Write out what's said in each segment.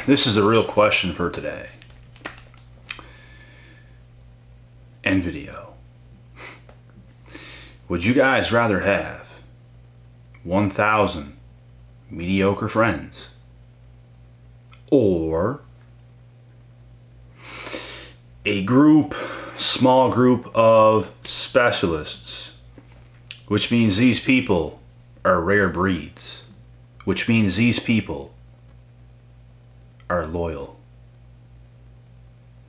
This is the real question for today. And video. Would you guys rather have 1,000 mediocre friends or a small group of specialists, which means these people are rare breeds, which means these people are loyal,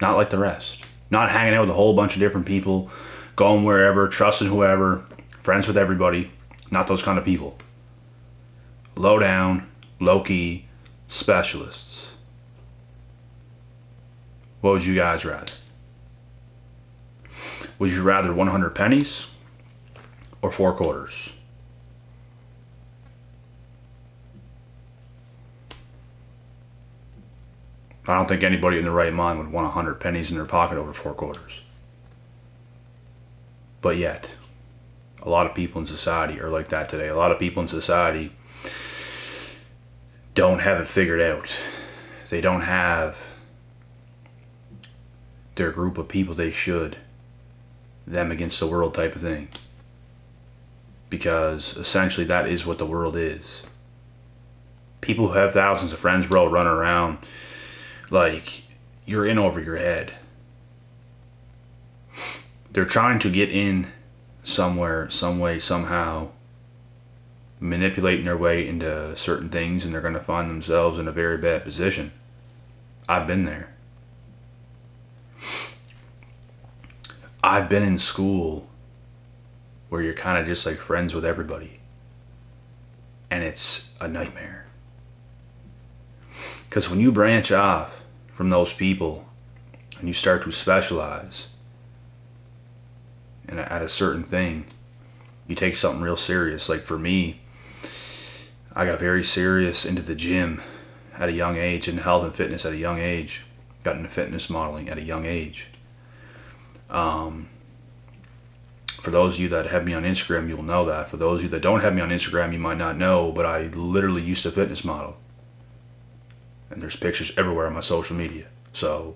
not like the rest, not hanging out with a whole bunch of different people, going wherever, trusting whoever, friends with everybody, not those kind of people. Low down, low key specialists. What would you guys rather? Would you rather 100 pennies or 4 quarters? I don't think anybody in their right mind would want 100 pennies in their pocket over 4 quarters. But yet, a lot of people in society are like that today. A lot of people in society don't have it figured out. They don't have their group of people they should. Them against the world type of thing. Because essentially that is what the world is. People who have thousands of friends, bro, run around like you're in over your head. They're trying to get in somewhere, some way, somehow, manipulating their way into certain things, and they're going to find themselves in a very bad position. I've been there. I've been in school where you're kind of just like friends with everybody, and it's a nightmare. Because when you branch off from those people and you start to specialize at a certain thing, you take something real serious. Like for me, I got very serious into the gym at a young age, and health and fitness at a young age. Got into fitness modeling at a young age. For those of you that have me on Instagram, you'll know that. For those of you that don't have me on Instagram, you might not know, but I literally used to fitness model. And there's pictures everywhere on my social media. So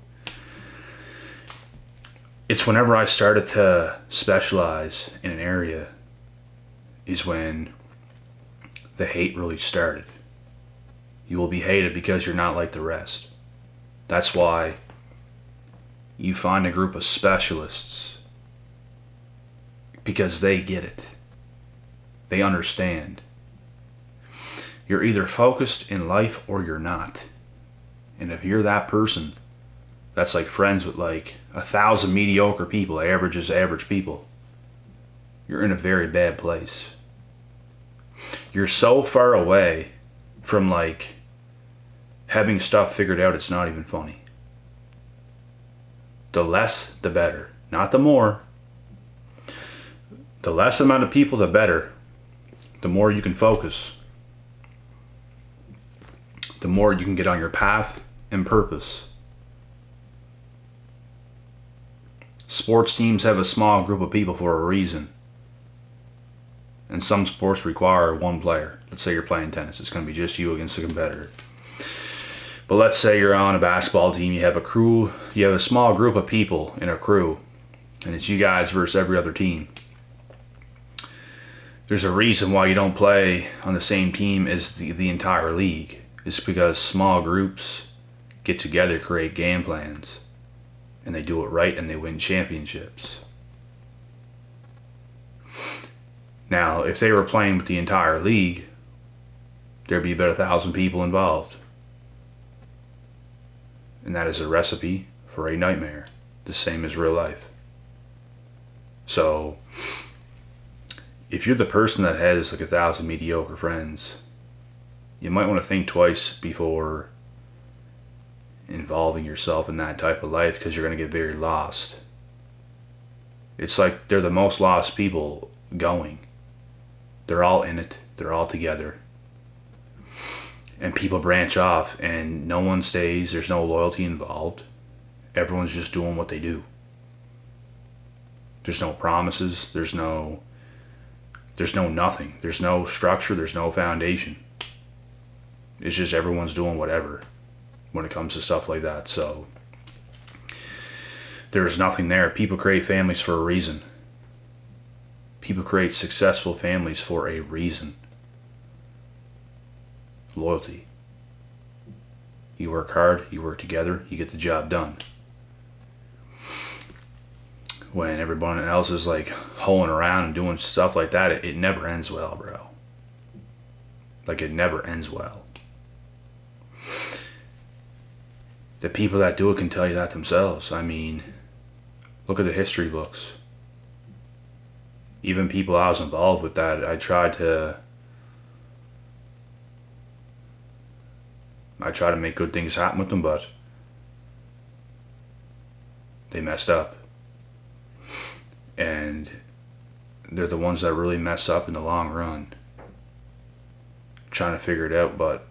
it's whenever I started to specialize in an area is when the hate really started. You will be hated because you're not like the rest. That's why you find a group of specialists, because they get it. They understand. You're either focused in life or you're not. And if you're that person that's like friends with like 1,000 mediocre people, average people, you're in a very bad place. You're so far away from like having stuff figured out, it's not even funny. The less, the better. Not the more. The less amount of people, the better. The more you can focus. The more you can get on your path and purpose. Sports teams have a small group of people for a reason. And some sports require one player. Let's say you're playing tennis. It's going to be just you against a competitor. But let's say you're on a basketball team. You have a crew. You have a small group of people in a crew. And it's you guys versus every other team. There's a reason why you don't play on the same team as the entire league. It's because small groups get together, create game plans, and they do it right, and they win championships. Now, if they were playing with the entire league, there'd be about 1,000 people involved. And that is a recipe for a nightmare, the same as real life. So, if you're the person that has like 1,000 mediocre friends, you might want to think twice before involving yourself in that type of life, because you're going to get very lost. It's like they're the most lost people going. They're all in it. They're all together. And people branch off and no one stays. There's no loyalty involved. Everyone's just doing what they do. There's no promises. There's no nothing. There's no structure. There's no foundation. It's just everyone's doing whatever. when it comes to stuff like that. So there's nothing there. People create families for a reason. People create successful families for a reason. Loyalty. You work hard, you work together, you get the job done. When everyone else is like hoeing around and doing stuff like that, it never ends well, bro. Like, it never ends well. The people that do it can tell you that themselves. I mean, look at the history books. Even people I was involved with that, I tried to make good things happen with them, but they messed up. And they're the ones that really mess up in the long run. Trying to figure it out, but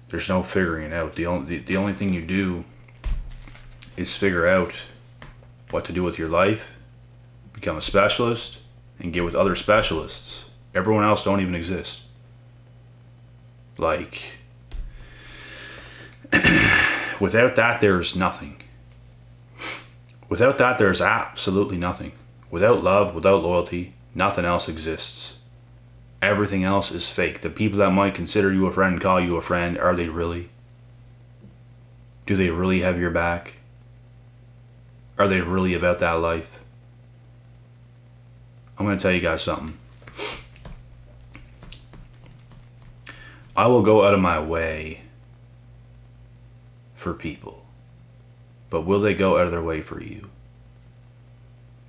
there's no figuring it out. The only thing you do is figure out what to do with your life, become a specialist, and get with other specialists. Everyone else don't even exist. Like, without that, there's nothing. Without that, there's absolutely nothing. Without love, without loyalty, nothing else exists. Everything else is fake. The people that might consider you a friend and call you a friend, are they really? Do they really have your back? Are they really about that life? I'm going to tell you guys something. I will go out of my way for people. But will they go out of their way for you?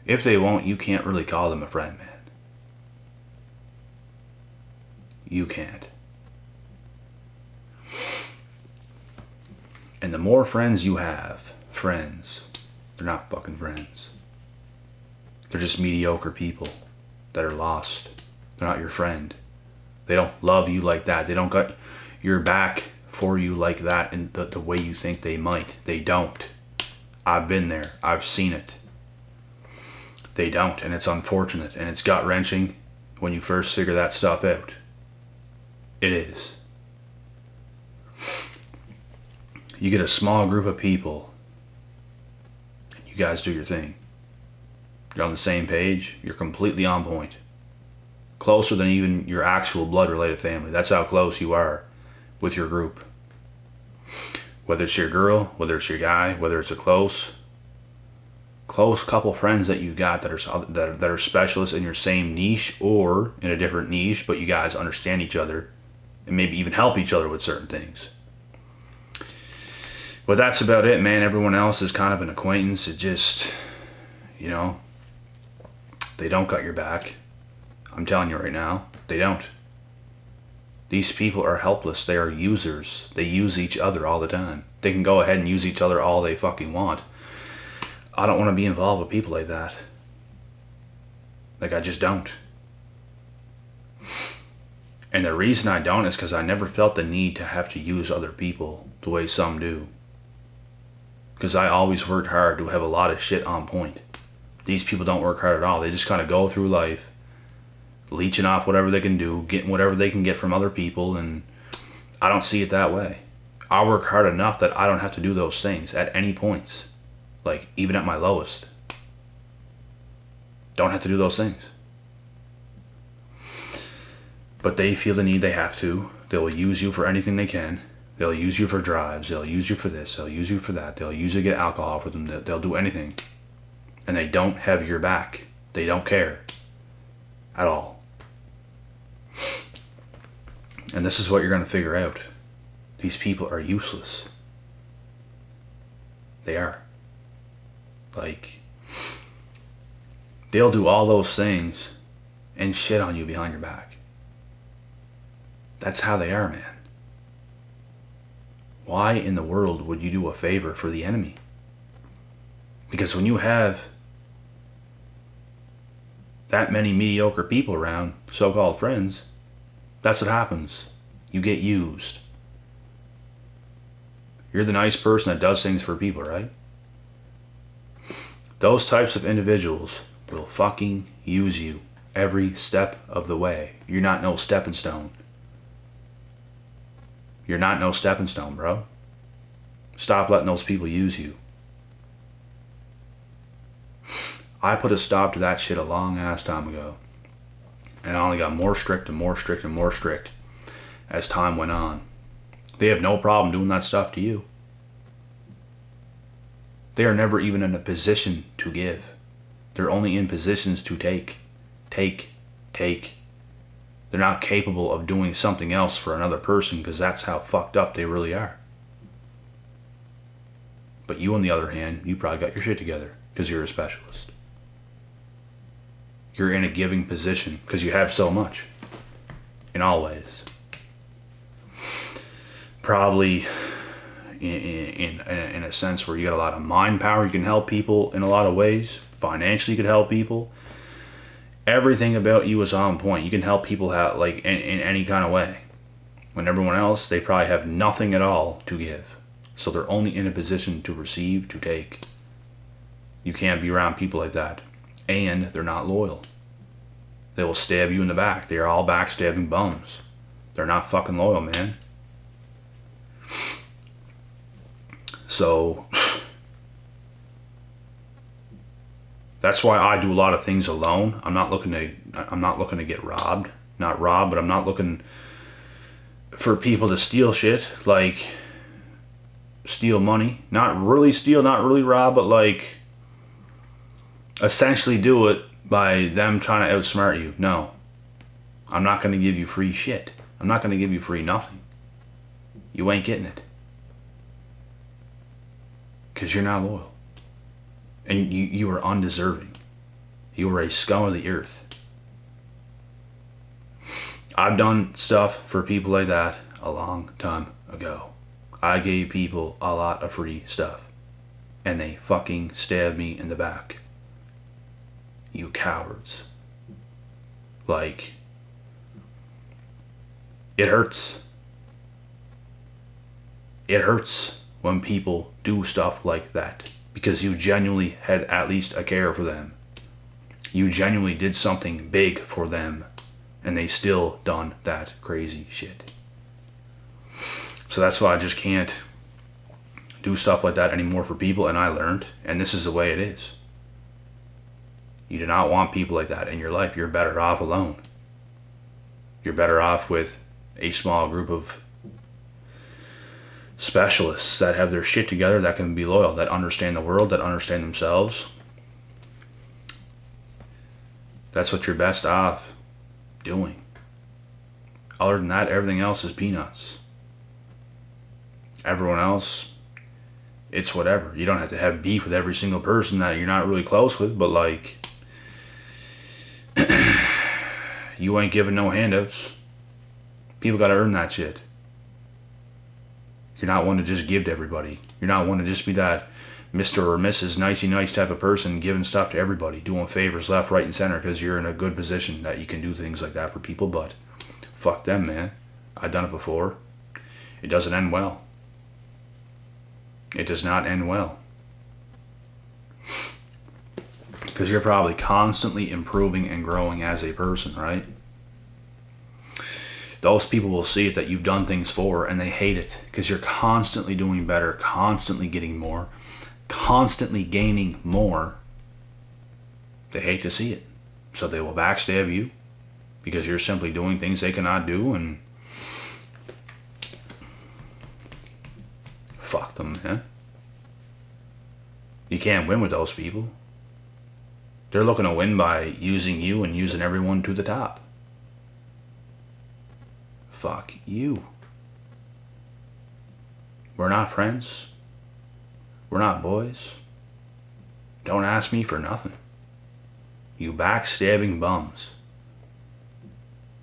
If they won't, you can't really call them a friend, man. You can't. And the more friends you have, they're not fucking friends. They're just mediocre people that are lost. They're not your friend. They don't love you like that. They don't got your back for you like that in the way you think they might. They don't. I've been there. I've seen it. They don't, and it's unfortunate, and it's gut-wrenching when you first figure that stuff out. It is. You get a small group of people, and you guys do your thing. You're on the same page. You're completely on point. Closer than even your actual blood-related family. That's how close you are with your group. Whether it's your girl, whether it's your guy, whether it's a close couple friends that you got that are specialists in your same niche or in a different niche, but you guys understand each other and maybe even help each other with certain things. But that's about it, man. Everyone else is kind of an acquaintance. It just, they don't got your back. I'm telling you right now, they don't. These people are helpless. They are users. They use each other all the time. They can go ahead and use each other all they fucking want. I don't want to be involved with people like that. Like, I just don't. And the reason I don't is because I never felt the need to have to use other people the way some do. Because I always worked hard to have a lot of shit on point. These people don't work hard at all. They just kind of go through life, leeching off whatever they can do, getting whatever they can get from other people, and I don't see it that way. I work hard enough that I don't have to do those things at any points. Like, even at my lowest. Don't have to do those things. But they feel the need they have to. They'll use you for anything they can. They'll use you for drives. They'll use you for this. They'll use you for that. They'll use you to get alcohol for them. They'll do anything. And they don't have your back. They don't care. At all. And this is what you're going to figure out. These people are useless. They are. Like, they'll do all those things and shit on you behind your back. That's how they are, man. Why in the world would you do a favor for the enemy? Because when you have that many mediocre people around, so-called friends, that's what happens. You get used. You're the nice person that does things for people, right? Those types of individuals will fucking use you every step of the way. You're not no stepping stone. You're not no stepping stone, bro. Stop letting those people use you. I put a stop to that shit a long ass time ago. And I only got more strict and more strict and more strict as time went on. They have no problem doing that stuff to you. They are never even in a position to give. They're only in positions to take. Take. They're not capable of doing something else for another person because that's how fucked up they really are. But you, on the other hand, you probably got your shit together because you're a specialist. You're in a giving position because you have so much. In all ways. Probably in a sense where you got a lot of mind power. You can help people in a lot of ways. Financially, you can help people. Everything about you is on point. You can help people out like in any kind of way. When everyone else, they probably have nothing at all to give. So they're only in a position to receive, to take. You can't be around people like that. And they're not loyal. They will stab you in the back. They are all backstabbing bums. They're not fucking loyal, man. So that's why I do a lot of things alone. I'm not looking to get robbed. Not robbed, but I'm not looking for people to steal shit, like steal money. Not really steal, not really rob, but like essentially do it by them trying to outsmart you. No. I'm not going to give you free shit. I'm not going to give you free nothing. You ain't getting it. Because you're not loyal. And you are undeserving. You are a scum of the earth. I've done stuff for people like that a long time ago. I gave people a lot of free stuff. And they fucking stabbed me in the back. You cowards. Like, it hurts. It hurts when people do stuff like that. Because you genuinely had at least a care for them. You genuinely did something big for them. And they still done that crazy shit. So that's why I just can't do stuff like that anymore for people. And I learned. And this is the way it is. You do not want people like that in your life. You're better off alone. You're better off with a small group of specialists that have their shit together, that can be loyal, that understand the world, that understand themselves. That's what you're best off doing. Other than that, everything else is peanuts. Everyone else, it's whatever. You don't have to have beef with every single person that you're not really close with, but like, you ain't giving no handouts. People gotta earn that shit. You're not one to just give to everybody. You're not one to just be that Mr. or Mrs. Nicey Nice type of person giving stuff to everybody, doing favors left, right, and center because you're in a good position that you can do things like that for people, but fuck them, man. I've done it before. It doesn't end well. It does not end well. Because you're probably constantly improving and growing as a person, right? Those people will see it that you've done things for, and they hate it because you're constantly doing better, constantly getting more, constantly gaining more. They hate to see it. So they will backstab you because you're simply doing things they cannot do, and fuck them, man. You can't win with those people. They're looking to win by using you and using everyone to the top. Fuck you. We're not friends. We're not boys. Don't ask me for nothing. You backstabbing bums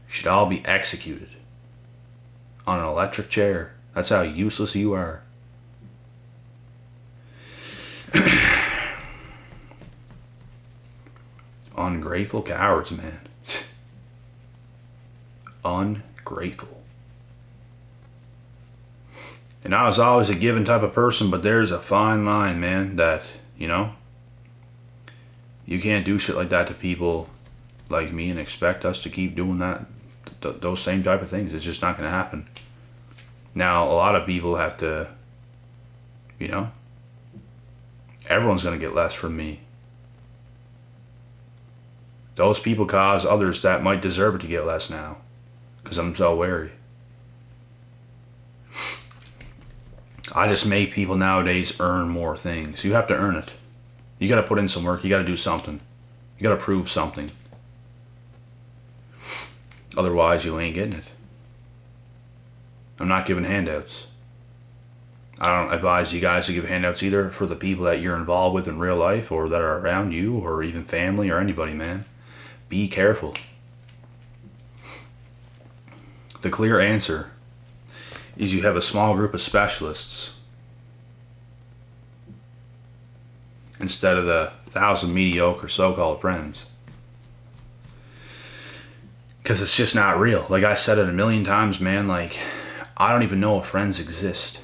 should all be executed on an electric chair. That's how useless you are. Ungrateful cowards, man. Ungrateful. And I was always a giving type of person, but there's a fine line, man, that, you know, you can't do shit like that to people like me and expect us to keep doing that, those same type of things. It's just not going to happen. Now, a lot of people have to, you know, everyone's going to get less from me. Those people cause others that might deserve it to get less now, because I'm so wary. I just make people nowadays earn more things. You have to earn it. You got to put in some work. You got to do something. You got to prove something. Otherwise, you ain't getting it. I'm not giving handouts. I don't advise you guys to give handouts either for the people that you're involved with in real life or that are around you or even family or anybody, man. Be careful. The clear answer is you have a small group of specialists instead of the 1,000 mediocre so-called friends. Because it's just not real. Like I said it a million times, man, like I don't even know if friends exist.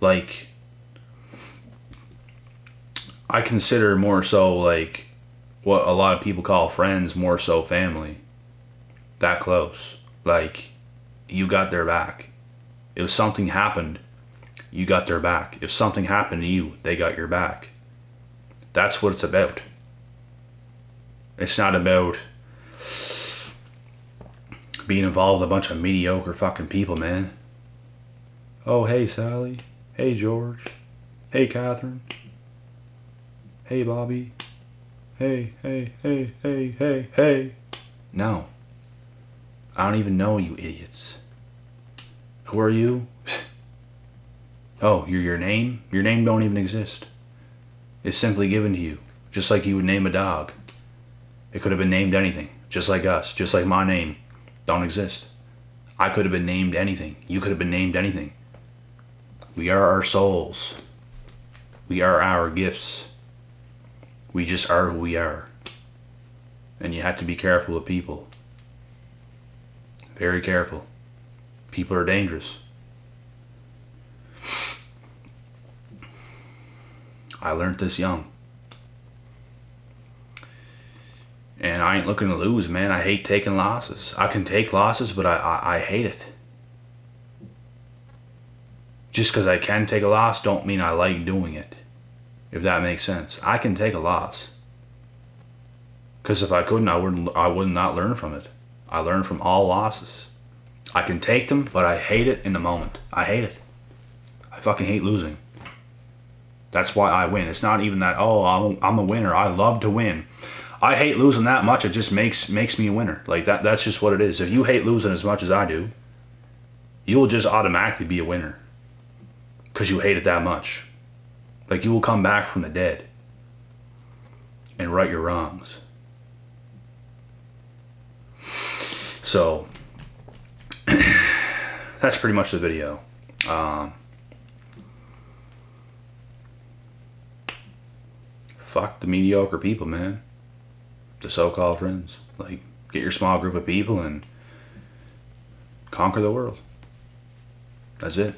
Like I consider more so like what a lot of people call friends, more so family. That close. Like you got their back. If something happened, you got their back. If something happened to you, they got your back. That's what it's about. It's not about being involved with a bunch of mediocre fucking people, man. Oh, hey, Sally. Hey, George. Hey, Catherine. Hey, Bobby. Hey, hey, hey, hey, hey, hey. No. I don't even know you idiots. Who are you? Oh, you're your name? Your name don't even exist. It's simply given to you, just like you would name a dog. It could have been named anything, just like us, just like my name. Don't exist. I could have been named anything. You could have been named anything. We are our souls. We are our gifts. We just are who we are. And you have to be careful with people. Very careful. People are dangerous. I learned this young. And I ain't looking to lose, man. I hate taking losses. I can take losses, but I hate it. Just because I can take a loss don't mean I like doing it. If that makes sense. I can take a loss. Because if I couldn't, I would not learn from it. I learn from all losses. I can take them, but I hate it in the moment. I hate it. I fucking hate losing. That's why I win. It's not even that, oh, I'm a winner. I love to win. I hate losing that much. It just makes me a winner. Like that's just what it is. If you hate losing as much as I do, you will just automatically be a winner. Because you hate it that much. Like you will come back from the dead and right your wrongs. So that's pretty much the video. Fuck the mediocre people, man. The so-called friends. Like, get your small group of people and conquer the world. That's it.